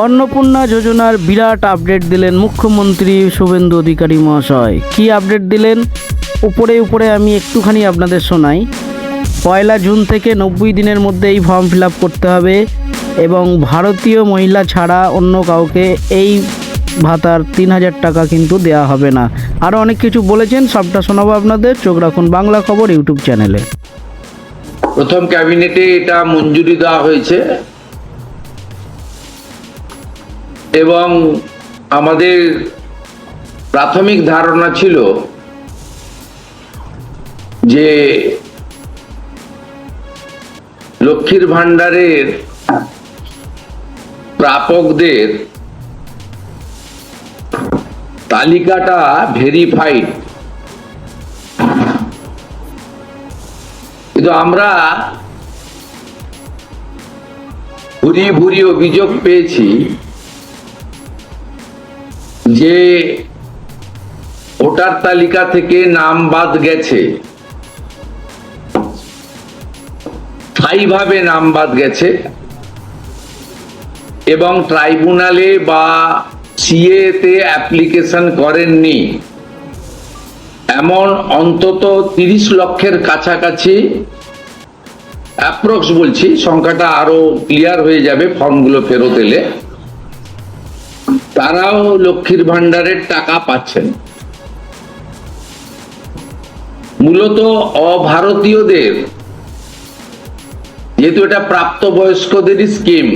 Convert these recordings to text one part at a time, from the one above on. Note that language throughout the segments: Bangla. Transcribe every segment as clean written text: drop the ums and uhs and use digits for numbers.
অন্নপূর্ণা যোজনার বিরাট আপডেট দিলেন মুখ্যমন্ত্রী শুভেন্দু অধিকারী মহাশয়। কি আপডেট দিলেন উপরে আমি একটুখানি আপনাদের শোনাই। 1 জুন থেকে 90 দিনের মধ্যে এই ফর্ম ফিল আপ করতে হবে এবং ভারতীয় মহিলা ছাড়া অন্য কাউকে এই ভাতার 3000 টাকা কিন্তু দেওয়া হবে না। আরও অনেক কিছু বলেছেন, সবটা শোনাবো আপনাদের। চোখ রাখুন বাংলা খবর ইউটিউব চ্যানেলে। প্রথম ক্যাবিনেটে এটা মঞ্জুরি দেওয়া হয়েছে এবং আমাদের প্রাথমিক ধারণা ছিল যে লক্ষ্মীর ভান্ডারের প্রাপকদের তালিকাটা ভেরিফাইড, কিন্তু আমরা ভুরি অভিযোগ পেয়েছি যে ভোটার তালিকা থেকে নাম বাদ গেছে, স্থায়ীভাবে নাম বাদ গেছে এবং ট্রাইব্যুনালে বা সিএ তে অ্যাপ্লিকেশন করেননি এমন অন্তত 30 লক্ষের কাছাকাছি, অ্যাপ্রক্স বলছি, সংখ্যাটা আরো ক্লিয়ার হয়ে যাবে ফর্মগুলো ফেরত এলে, তারাও লক্ষ্মীর ভান্ডারের টাকা পাচ্ছেন। মূলত অভারতীয়দের, যেহেতু এটা প্রাপ্তবয়স্কদেরই স্কিম,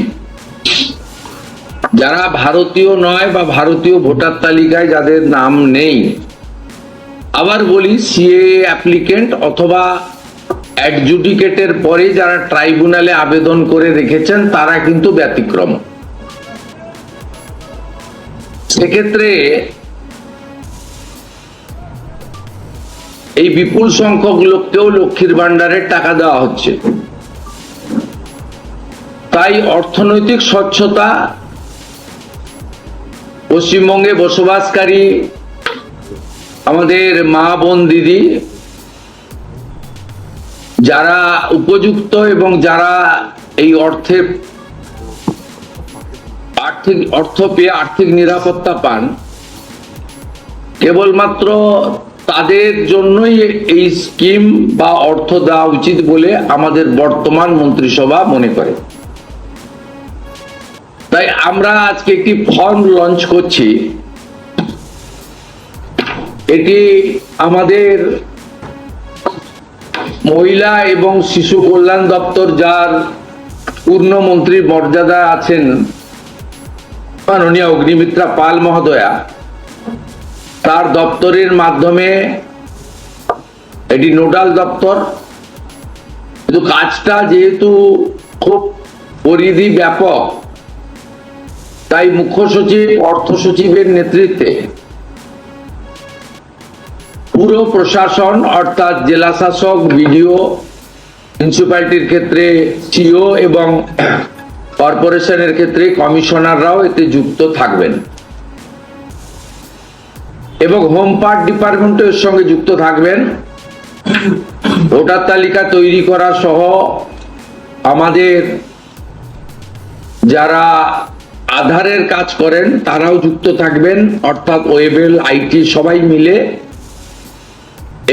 যারা ভারতীয় নয় বা ভারতীয় ভোটার তালিকায় যাদের নাম নেই, আবার বলি সিএ অ্যাপ্লিকেন্ট অথবা অ্যাডজুডিকেটের পরে যারা ট্রাইব্যুনালে আবেদন করে রেখেছেন তারা কিন্তু ব্যতিক্রম। সেক্ষেত্রে এই বিপুল সংখ্যক লোককেও লক্ষ্মীর ভান্ডারের টাকা দেওয়া হচ্ছে। তাই অর্থনৈতিক স্বচ্ছতা, পশ্চিমবঙ্গে বসবাসকারী আমাদের মা বোন দিদি যারা উপযুক্ত এবং যারা এই অর্থ পেয়ে আর্থিক নিরাপত্তা পান, কেবলমাত্র তাদের জন্যই এই স্কিম বা অর্থ দেওয়া উচিত বলে আমাদের বর্তমান মন্ত্রিসভা মনে করে। তাই আমরা আজকে একটি ফর্ম লঞ্চ করছি। এটি আমাদের মহিলা এবং শিশু কল্যাণ দপ্তর, যার পূর্ণমন্ত্রীর মর্যাদা আছেন মাননীয় অগ্নিমিত্রা পাল মহোদয়া, তার দপ্তরের মাধ্যমে, এটি নোডাল দপ্তর, কিন্তু কাজটা যেহেতু খুব পরিধি ব্যাপক, তাই মুখ্য সচিব, অর্থ সচিবের নেতৃত্বে পুরো প্রশাসন অর্থাৎ জেলা শাসক, বিডিও, মিউনিসিপ্যালিটির ক্ষেত্রে সিও এবং কর্পোরেশনের ক্ষেত্রে কমিশনাররাও এতে যুক্ত থাকবেন এবং হোম পার্ট ডিপার্টমেন্টও এর সঙ্গে যুক্ত থাকবেন। ভোটার তালিকা তৈরি করা সহ আমাদের যারা আধারের কাজ করেন তারাও যুক্ত থাকবেন, অর্থাৎ ওয়েবেল, আইটি সবাই মিলে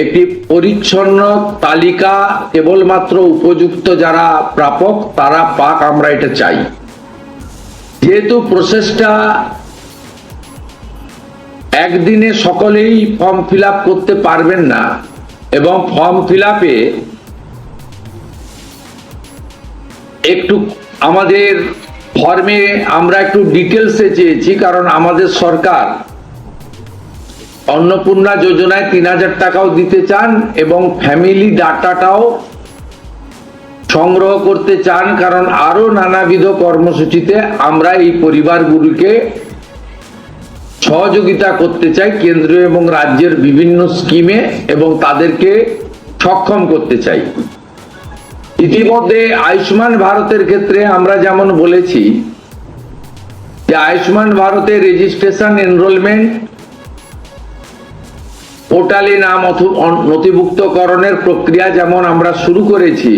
একটি পরিচ্ছন্ন তালিকা কেবলমাত্র উপযুক্ত যারা প্রাপক তারা পাক, আমরা এটা চাই। যেহেতু প্রসেসটা একদিনে সকলেই ফর্ম ফিল আপ করতে পারবেন না এবং ফর্ম ফিল আপে একটু আমাদের ফর্মে আমরা একটু ডিটেলসে চেয়েছি, কারণ আমাদের সরকার অন্নপূর্ণা যোজনায় 3000 টাকাও দিতে চান এবং ফ্যামিলি ডাটাটাও সংগ্রহ করতে চান, কারণ আরো নানাবিধ কর্মসূচিতে আমরা এই পরিবারগুলিকে সহযোগিতা করতে চাই কেন্দ্রীয় এবং রাজ্যের বিভিন্ন স্কিমে এবং তাদেরকে সক্ষম করতে চাই। ইতিমধ্যে আয়ুষ্মান ভারতের ক্ষেত্রে আমরা যেমন বলেছি যে আয়ুষ্মান ভারতের রেজিস্ট্রেশন, এনরোলমেন্ট, পোর্টালে নাম নথিভুক্তকরণের প্রক্রিয়া যেমন আমরা শুরু করেছি,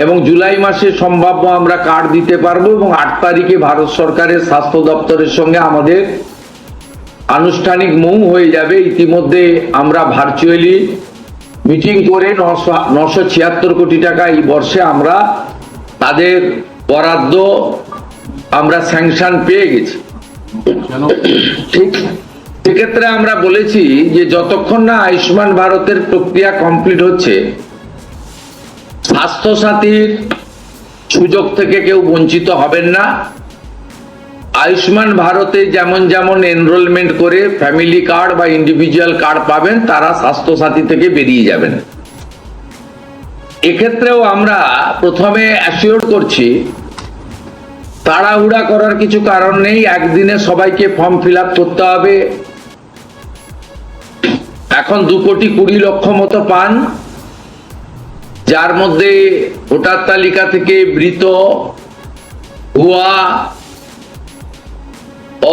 এবং জুলাই মাসে সম্ভাব্য আমরা কার্ড দিতে পারবো, এবং 8 তারিখে ভারত সরকারের স্বাস্থ্য দপ্তরের সঙ্গে আমাদের আনুষ্ঠানিক মৌ হয়ে যাবে। ইতিমধ্যে আমরা ভার্চুয়ালি মিটিং করে 976 কোটি টাকা এই বর্ষে আমরা তাদের বরাদ্দ আমরা স্যাংশন পেয়ে গেছি। ঠিক সেক্ষেত্রে আমরা বলেছি যে যতক্ষণ না আয়ুষ্মান ভারতের প্রক্রিয়া কমপ্লিট হচ্ছে, স্বাস্থ্য সাথীর সুযোগ থেকে কেউ বঞ্চিত হবেন না। আয়ুষ্মান ভারতে যেমন যেমন এনরোলমেন্ট করে ফ্যামিলি কার্ড বা ইন্ডিভিজুয়াল কার্ড পাবেন, তারা স্বাস্থ্য সাথী থেকে বেরিয়ে যাবেন। এক্ষেত্রেও আমরা প্রথমে অ্যাসিওর করছি তাড়াহুড়া করার কিছু কারণ নেই। একদিনে সবাইকে ফর্ম ফিল আপ করতে হবে। এখন 2,20,00,000 মতো পান, যার মধ্যে ভোটার তালিকা থেকে মৃত, ভুয়া,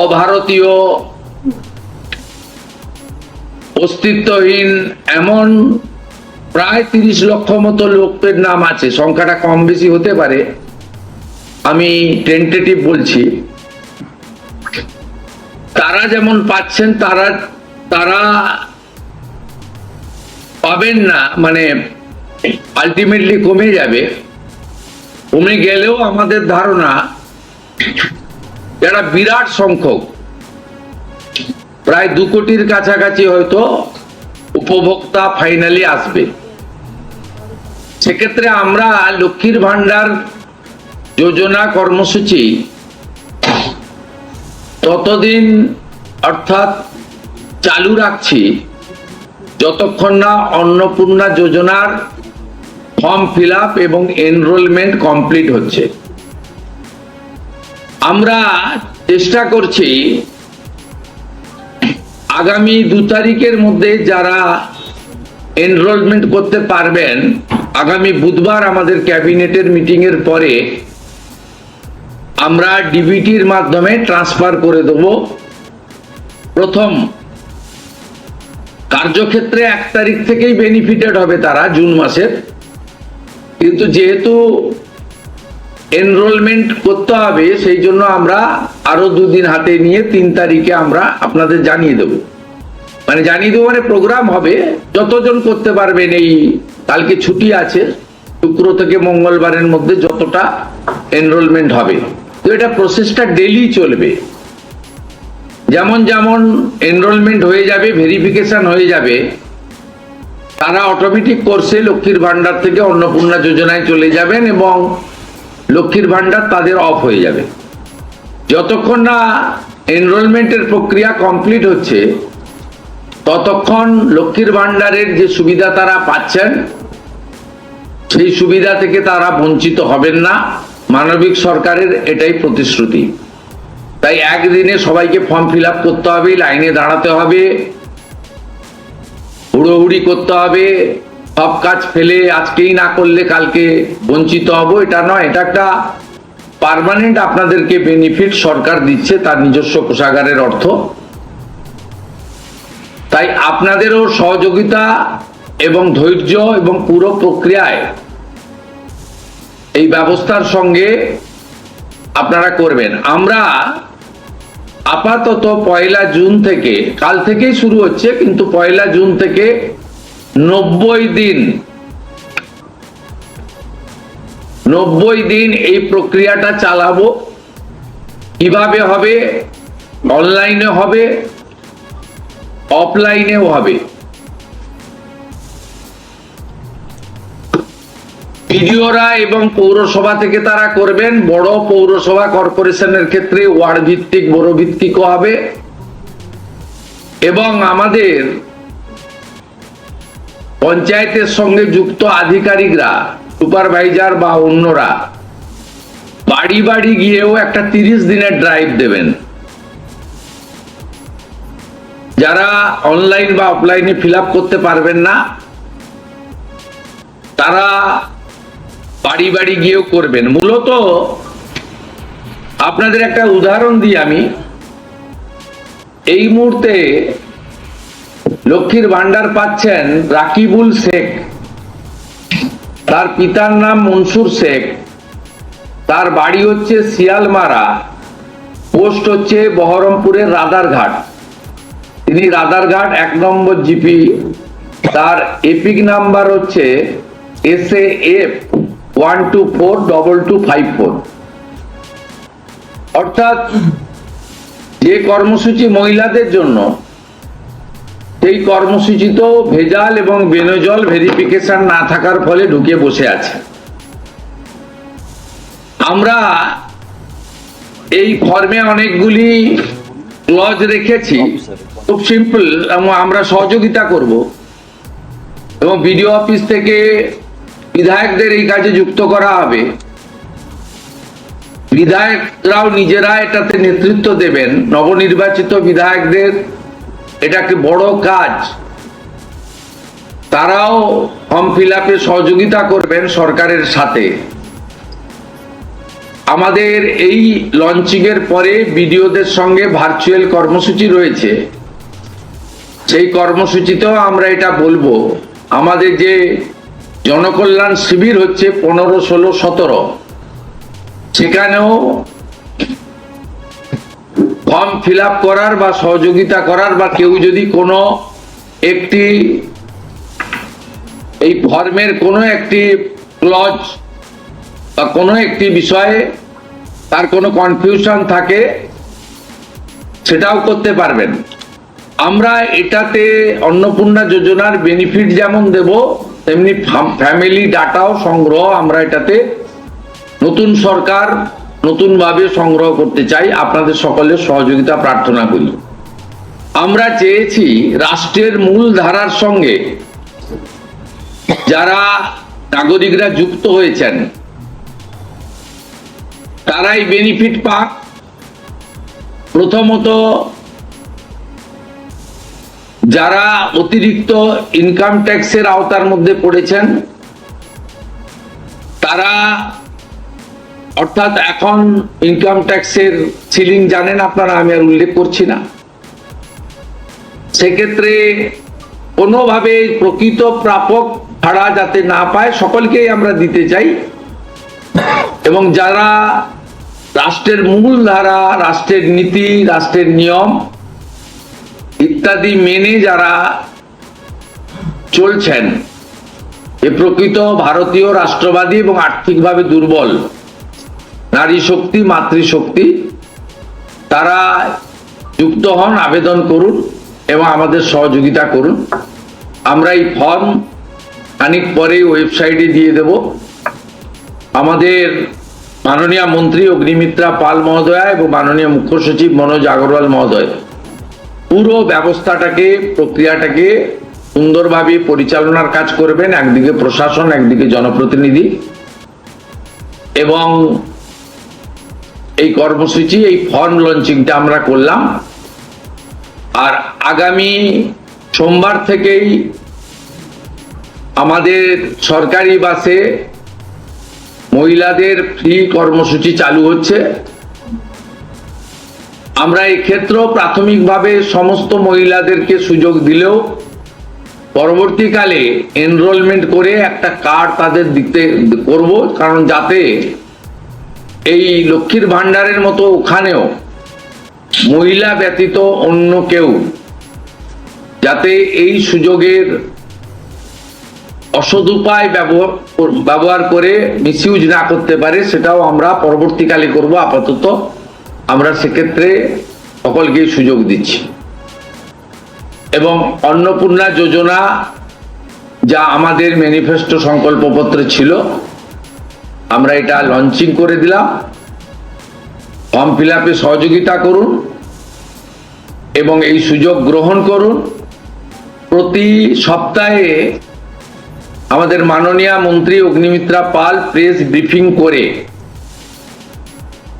অভারতীয়, অস্তিত্বহীন এমন প্রায় 30 লক্ষ মতো লোকের নাম আছে। সংখ্যাটা কম বেশি হতে পারে, আমি টেন্টেটিভ বলছি। তারা যেমন পাচ্ছেন তারা পাবেন না, মানে আলটিমেটলি কমে যাবে। কমে গেলেও আমাদের ধারণা যারা বিরাট সংখ্যক, প্রায় 2 কোটির কাছাকাছি হয়তো উপভোক্তা ফাইনালি আসবে। সেক্ষেত্রে আমরা লক্ষ্মীর ভান্ডার যোজনা কর্মসূচি ততদিন অর্থাৎ চালু রাখছি যতক্ষণ না অন্নপূর্ণা যোজনার ফর্ম ফিল আপ এবং এনরোলমেন্ট কমপ্লিট হচ্ছে। আমরা চেষ্টা করছি আগামী 2 তারিখের মধ্যে যারা এনরোলমেন্ট করতে পারবেন, আগামী বুধবার আমাদের ক্যাবিনেটের মিটিং এর পরে আমরা ডিবিটির মাধ্যমে ট্রান্সফার করে দেব। প্রথম কার্যক্ষেত্রে 1 তারিখ থেকেই বেনিফিটেড হবে তারা, জুন মাসের। কিন্তু যেহেতু এনরোলমেন্ট করতে হবে, সেই জন্য আমরা আরো 2 দিন হাতে নিয়ে 3 তারিখে আমরা আপনাদের জানিয়ে দেব। মানে জানিয়ে দেবো মানে প্রোগ্রাম হবে, যতজন করতে পারবেন। এই কালকে ছুটি আছে, শুক্র থেকে মঙ্গলবারের মধ্যে যতটা এনরোলমেন্ট হবে। তো এটা প্রসেসটা ডেইলি চলবে। যেমন যেমন এনরোলমেন্ট হয়ে যাবে, ভেরিফিকেশন হয়ে যাবে, তারা অটোমেটিক কোর্সে লক্ষ্মীর ভান্ডার থেকে অন্নপূর্ণা যোজনায় চলে যাবেন এবং লক্ষ্মীর ভান্ডার তাদের অফ হয়ে যাবে। যতক্ষণ না এনরোলমেন্টের প্রক্রিয়া কমপ্লিট হচ্ছে, ততক্ষণ লক্ষ্মীর ভান্ডারের যে সুবিধা তারা পাচ্ছেন, সেই সুবিধা থেকে তারা বঞ্চিত হবেন না। মানবিক সরকারের এটাই প্রতিশ্রুতি। তাই একদিনে সবাইকে ফর্ম ফিল আপ করতে হবে, লাইনে দাঁড়াতে হবে, হুড়োহুড়ি করতে হবে, সব কাজ ফেলে আজকেই না করলে কালকে বঞ্চিত হব, এটা নয়। এটা একটা পার্মানেন্ট আপনাদেরকে বেনিফিট সরকার দিচ্ছে তার নিজস্ব কোষাগারের অর্থ। তাই আপনাদেরও সহযোগিতা এবং ধৈর্য এবং পুরো প্রক্রিয়ায় এই ব্যবস্থার সঙ্গে আপনারা করবেন। আমরা আপাতত 1 জুন থেকে, কাল থেকেই শুরু হচ্ছে, কিন্তু 1 জুন থেকে 90 দিন এই প্রক্রিয়াটা চালাবো। কিভাবে হবে? অনলাইনে হবে, অফলাইনেও হবে। বিডিওরা এবং পৌরসভা থেকে তারা করবেন। বড় পৌরসভা কর্পোরেশনের ক্ষেত্রে ওয়ার্ড ভিত্তিক, বড় ভিত্তিকও হবে। এবং আমাদের পঞ্চায়েতের সঙ্গে যুক্ত আধিকারিকরা, সুপারভাইজার বা অন্যরা বাড়ি বাড়ি গিয়েও একটা 30 দিনের ড্রাইভ দেবেন। যারা অনলাইন বা অফলাইনে ফিল আপ করতে পারবেন না, তারা বাড়ি বাড়ি গিয়েও করবেন। মূলত আপনাদের একটা উদাহরণ দিই আমি। এই মুহূর্তে লক্ষ্মীর ভান্ডার পাচ্ছেন রাকিবুল শেখ, তার পিতার নাম মনসুর শেখ, তার বাড়ি হচ্ছে শিয়ালমারা, পোস্ট হচ্ছে বহরমপুরের রাদারঘাট। তিনি রাদারঘাট 1 নম্বর জিপি। তার এপিক নাম্বার হচ্ছে SAF 1242254। অর্থাৎ যে কর্মসূচি মহিলাদের জন্য, সেই কর্মসূচি তো ভেজাল এবং বেনজল ভেরিফিকেশন না থাকার ফলে ঢুকে বসে আছে। আমরা এই ফর্মে অনেকগুলি ক্লজ রেখেছি, খুব সিম্পল, এবং আমরা সহযোগিতা করব এবং বিডিও অফিস থেকে বিধায়কদের এই কাজে যুক্ত করা হবে। বিধায়করাও নিজেরা এটাতে নেতৃত্ব দেবেন, নবনির্বাচিত বিধায়কদের এটাকে বড় কাজ, তারাও ফর্ম ফিল আপে সহযোগিতা করবেন সরকারের সাথে। আমাদের এই লঞ্চিং এর পরে বিডিওদের সঙ্গে ভার্চুয়াল কর্মসূচি রয়েছে, সেই কর্মসূচিতেও আমরা এটা বলবো। আমাদের যে জনকল্যাণ শিবির হচ্ছে 15, 16, 17, সেখানেও ফর্ম ফিল আপ করার বা সহযোগিতা করার, বা কেউ যদি কোনো একটি এই ফর্মের কোনো একটি ক্লজ বা কোনো একটি বিষয়ে তার কোনো কনফিউশন থাকে, সেটাও করতে পারবেন। আমরা এটাতে অন্নপূর্ণা যোজনার বেনিফিট যেমন দেব, তেমনি ফ্যামিলি ডাটাও সংগ্রহ আমরা এটাতে নতুন সরকার নতুনভাবে সংগ্রহ করতে চাই। আপনাদের সকলের সহযোগিতা প্রার্থনা করি। আমরা চেয়েছি রাষ্ট্রের মূল ধারার সঙ্গে যারা নাগরিকরা যুক্ত হয়েছেন তারাই বেনিফিট পাক। প্রথমত, যারা অতিরিক্ত ইনকাম ট্যাক্সের আওতার মধ্যে পড়েছেন তারা, অর্থাৎ এখন ইনকাম ট্যাক্সের সিলিং জানেন আপনারা, আমি আর উল্লেখ করছি না। সেক্ষেত্রে কোনোভাবে প্রকৃত প্রাপক ভাড়া যাতে না পায়, সকলকেই আমরা দিতে চাই। এবং যারা রাষ্ট্রের মূল ধারা, রাষ্ট্রের নীতি, রাষ্ট্রের নিয়ম ইত্যাদি মেনে যারা চলছেন, এ প্রকৃত ভারতীয় রাষ্ট্রবাদী এবং আর্থিকভাবে দুর্বল নারী শক্তি, মাতৃশক্তি, তারা যুক্ত হন, আবেদন করুন এবং আমাদের সহযোগিতা করুন। আমরা এই ফর্ম খানিক পরেই ওয়েবসাইটে দিয়ে দেব। আমাদের মাননীয় মন্ত্রী অগ্নিমিত্রা পাল মহোদয়া এবং মাননীয় মুখ্য সচিব মনোজ আগরওয়াল মহোদয় পুরো ব্যবস্থাটাকে, প্রক্রিয়াটাকে সুন্দরভাবে পরিচালনার কাজ করবেন। একদিকে প্রশাসন, একদিকে জনপ্রতিনিধি। এবং এই কর্মসূচি, এই ফর্ম লঞ্চিংটা আমরা করলাম। আর আগামী সোমবার থেকেই আমাদের সরকারি বাসে মহিলাদের ফ্রি কর্মসূচি চালু হচ্ছে। আমরা এই ক্ষেত্রেও প্রাথমিকভাবে সমস্ত মহিলাদেরকে সুযোগ দিলেও পরবর্তীকালে এনরোলমেন্ট করে একটা কার্ড তাদের দিতে করব, কারণ যাতে এই লক্ষ্মীর ভান্ডারের মতো ওখানেও মহিলা ব্যতীত অন্য কেউ যাতে এই সুযোগের অসদুপায় ব্যবহার করে মিসইউজ না করতে পারে, সেটাও আমরা পরবর্তীকালে করব। আপাতত আমরা সেক্ষেত্রে সকলকে সুযোগ দিচ্ছি। এবং অন্নপূর্ণা যোজনা যা আমাদের ম্যানিফেস্টো সংকল্পপত্রে ছিল, আমরা এটা লঞ্চিং করে দিলাম। ফর্ম ফিল আপে সহযোগিতা করুন এবং এই সুযোগ গ্রহণ করুন। প্রতি সপ্তাহে আমাদের মাননীয় মন্ত্রী অগ্নিমিত্রা পাল প্রেস ব্রিফিং করে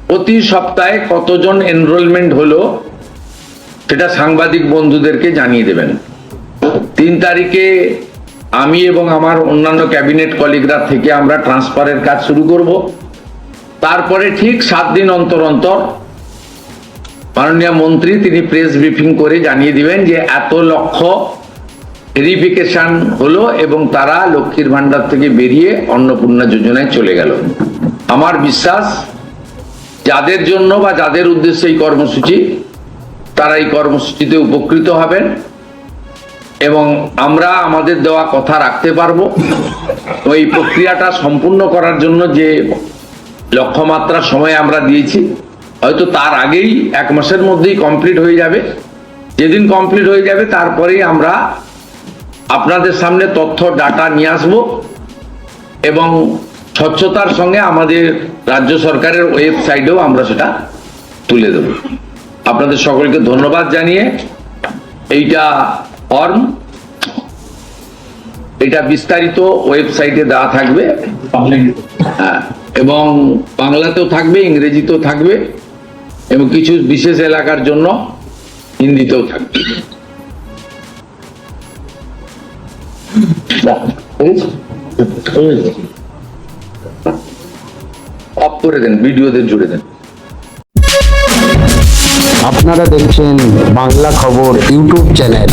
প্রতি সপ্তাহে কতজন এনরোলমেন্ট হলো সেটা সাংবাদিক বন্ধুদেরকে জানিয়ে দেবেন। 3 তারিখে আমি এবং আমার অন্যান্য ক্যাবিনেট কলিগরা থেকে আমরা ট্রান্সফারের কাজ শুরু করব। তারপরে ঠিক 7 দিন অন্তর অন্তর মাননীয় মন্ত্রী তিনি প্রেস ব্রিফিং করে জানিয়ে দিবেন যে এত লক্ষ ভেরিফিকেশন হলো এবং তারা লক্ষ্মীর ভান্ডার থেকে বেরিয়ে অন্নপূর্ণা যোজনায় চলে গেল। আমার বিশ্বাস যাদের জন্য বা যাদের উদ্দেশ্যে এই কর্মসূচি, তারা এই কর্মসূচিতে উপকৃত হবেন এবং আমরা আমাদের দেওয়া কথা রাখতে পারবো। ওই প্রক্রিয়াটা সম্পূর্ণ করার জন্য যে লক্ষ্যমাত্রা সময় আমরা দিয়েছি, হয়তো তার আগেই 1 মাসের মধ্যেই কমপ্লিট হয়ে যাবে। যেদিন কমপ্লিট হয়ে যাবে তারপরেই আমরা আপনাদের সামনে তথ্য ডাটা নিয়ে আসবো এবং স্বচ্ছতার সঙ্গে আমাদের রাজ্য সরকারের ওয়েবসাইটেও আমরা সেটা তুলে দেব। আপনাদের সকলকে ধন্যবাদ জানিয়ে এইটা ফর্ম, এটা বিস্তারিত ওয়েবসাইটে দেওয়া থাকবে, হ্যাঁ, এবং বাংলাতেও থাকবে, ইংরেজিতেও থাকবে এবং কিছু বিশেষ এলাকার জন্য হিন্দিতেও থাকবে। অফ করে দেন, ভিডিওদের জুড়ে দেন। আপনারা দেখছেন বাংলা খবর ইউটিউব চ্যানেল।